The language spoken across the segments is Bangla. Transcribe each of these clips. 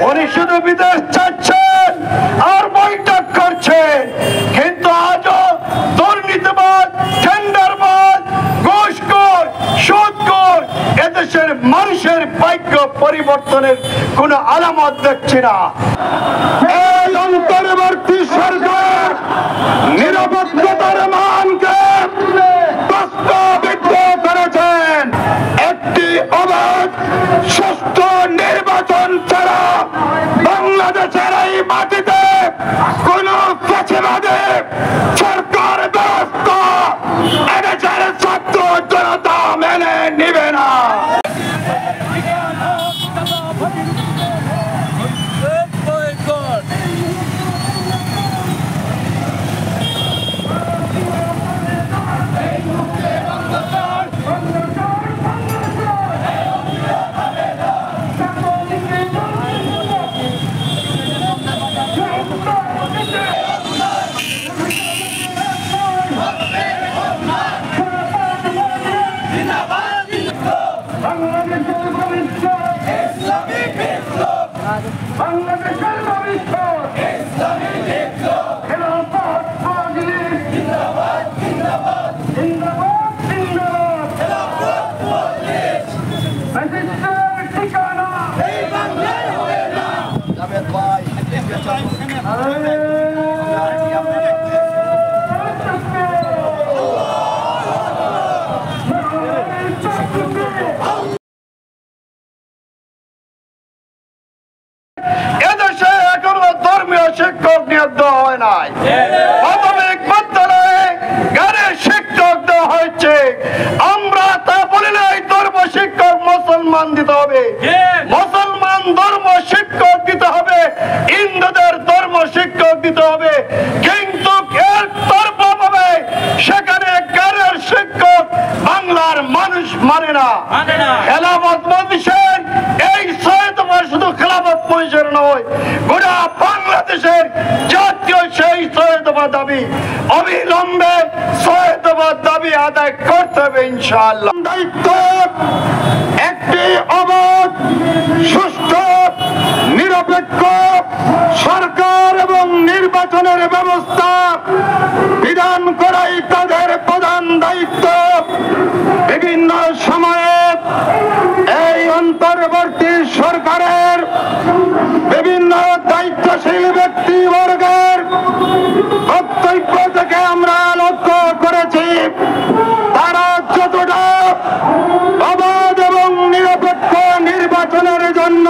উনি শুধু বিদেশ চাচ্ছেন আর বৈঠক করছেন, কিন্তু আজও দুর্নীতিবাদ, টেন্ডারবাদ, ঘুষখোর, সুদখোর এদেশের মানুষের ভাগ্য পরিবর্তনের কোন আলামত দেখছি না। এই অন্তর্বর্তী সরকার নিরপেক্ষতার মানকে প্রশ্নবিদ্ধ করেছেন। একটি অবাধ সুষ্ঠু নির্বাচন ছাড়া বাংলাদেশের এই মাটিতে কোন ফ্যাসিবাদী সরকার ব্যবস্থা এদেশের ছাত্র জনতা মেনে নিবে না। বাংলাদেশের ভবিষ্যৎ ইসলামী বিপ্লব, খেলাফত মজলিস জিন্দাবাদ জিন্দাবাদ জিন্দাবাদ জিন্দাবাদ, খেলাফত মজলিস ফ্যাসিস্টের ঠিকানা এই বাংলায় হবে না। জাভেদ ভাই এদেশে এখনো ধর্মীয় শিক্ষক নিয়োগ দেওয়া হয় নাই। প্রাথমিক বিদ্যালয়ে গানের শিক্ষক দেওয়া হয়েছে। আমরা তা বলি নাই ধর্ম শিক্ষক মুসলমান দিতে হবে, মুসলমান ধর্ম শিক্ষক দিতে হবে, হিন্দুদের ধর্ম শিক্ষক দিতে হবে, কিন্তু এর তরফ হবে সেখানে গানের শিক্ষক বাংলার মানুষ মানে না। খেলাফত মজলিসের এই সহায়তা শুধু খেলাফত মজলিসের নয়, গোটা বাংলাদেশের জাতীয় সেই সহায়তা দাবি অবিলম্বে সহায়তা দাবি আদায় করতে হবে ইনশাআল্লাহ। দায়িত্ব একটি অবাধ, সুষ্ঠু, নিরপেক্ষ সরকার এবং নির্বাচনের ব্যবস্থা বিধান করাই তাদের প্রধান দায়িত্ব। বিভিন্ন সময়ে এই অন্তর্বর্তী সরকারের বিভিন্ন দায়িত্বশীল ব্যক্তিবর্গের বক্তব্য থেকে আমরা লক্ষ্য করেছি তারা যতটা অবাধ এবং নিরপেক্ষ নির্বাচনের জন্য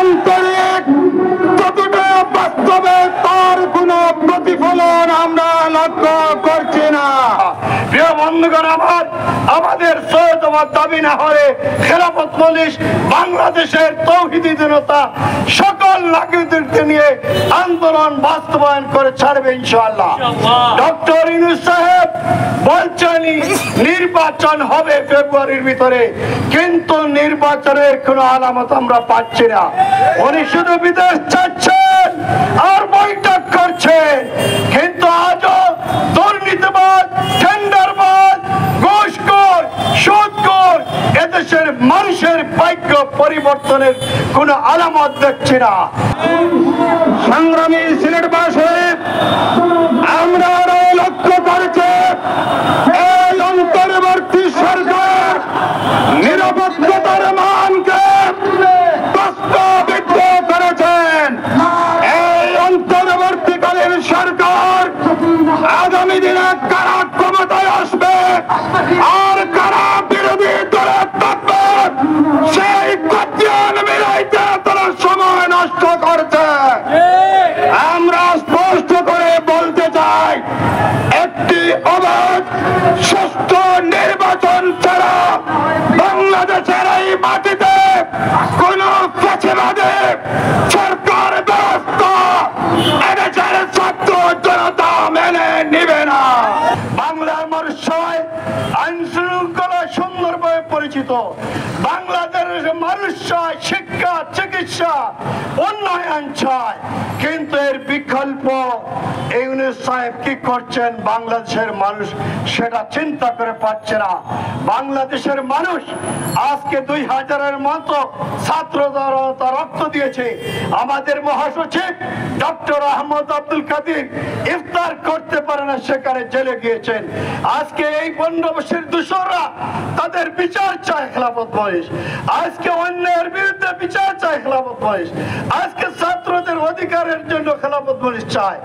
আন্তরিক, ততটা বাস্তবে তার কোনো প্রতিফলন আমরা লক্ষ্য করছি না। প্রিয় বন্ধুগণ, আমাদের সহায়তা দাবি না হলে খেলাফত মজলিস বাংলাদেশের তৌহিদি জনতা সকল নাগরিকদেরকে নিয়ে আন্দোলন বাস্তবায়ন করে ছাড়বে ইনশাআল্লাহ। ডক্টর ইউনূস সাহেব বলছেন নির্বাচন হবে ফেব্রুয়ারির ভিতরে, কিন্তু নির্বাচনের কোনো আলামত আমরা পাচ্ছি না। উনি শুধু বিদেশ চাচ্ছেন আর বৈঠক করছেন, কিন্তু আজও দুর্নীতিবাদ, টেন্ডারবাদ, ঘুষখোর, সুদখোর এদেশের মানুষের ভাগ্য পরিবর্তনের কোন আলামত দেখছি না। সংগ্রামী সিলেটবাসী, আমরা আরো লক্ষ্য করছি এই অন্তর্বর্তী সরকার নিরপেক্ষতার মানকে প্রশ্নবিদ্ধ করেছেন। এই অন্তর্বর্তীকালীন সরকার আগামী দিনে কারা ক্ষমতায় আসবে আর কারা বিরোধী দলে থাকবে সেই খতিয়ান মিলাইতে তারা সময় নষ্ট করছে। আমরা স্পষ্ট করে বলতে চাই, একটি অবাধ সুষ্ঠু নির্বাচন ছাড়া বাংলাদেশের এই মাটিতে কোন ফ্যাসিবাদী সরকার ব্যবস্থা এদেশের ছাত্র জনতা মেনে নিবে না। বাংলার মানুষ সবাই আইন শৃঙ্খলা সুন্দরভাবে পরিচিত। বাংলাদেশের মানুষ শিক্ষা, চিকিৎসা চিকিৎসা উন্নয়ন চায়, কিন্তু এর বিকল্প ইউনূস সাহেব কি করছেন বাংলাদেশের মানুষ সেটা চিন্তা করে পাচ্ছে না। বাংলাদেশের মানুষ আজকে 2000-এর মতো ছাত্র জনতা রক্ত দিয়েছে। আমাদের মহাসচিব ডক্টর আহমদ আব্দুল কাদির ইফতার করতে পারে না, সেখানে জেলে গিয়েছেন। আজকে এই 15 বছরের দোষররা তাদের বিচার চায় খেলাফত মজলিস। আজকে অন্যায়ের বিরুদ্ধে বিচার চায় খেলাফত মজলিস। আজকে ছাত্রদের অধিকারের জন্য খেলাফত মজলিস চায়।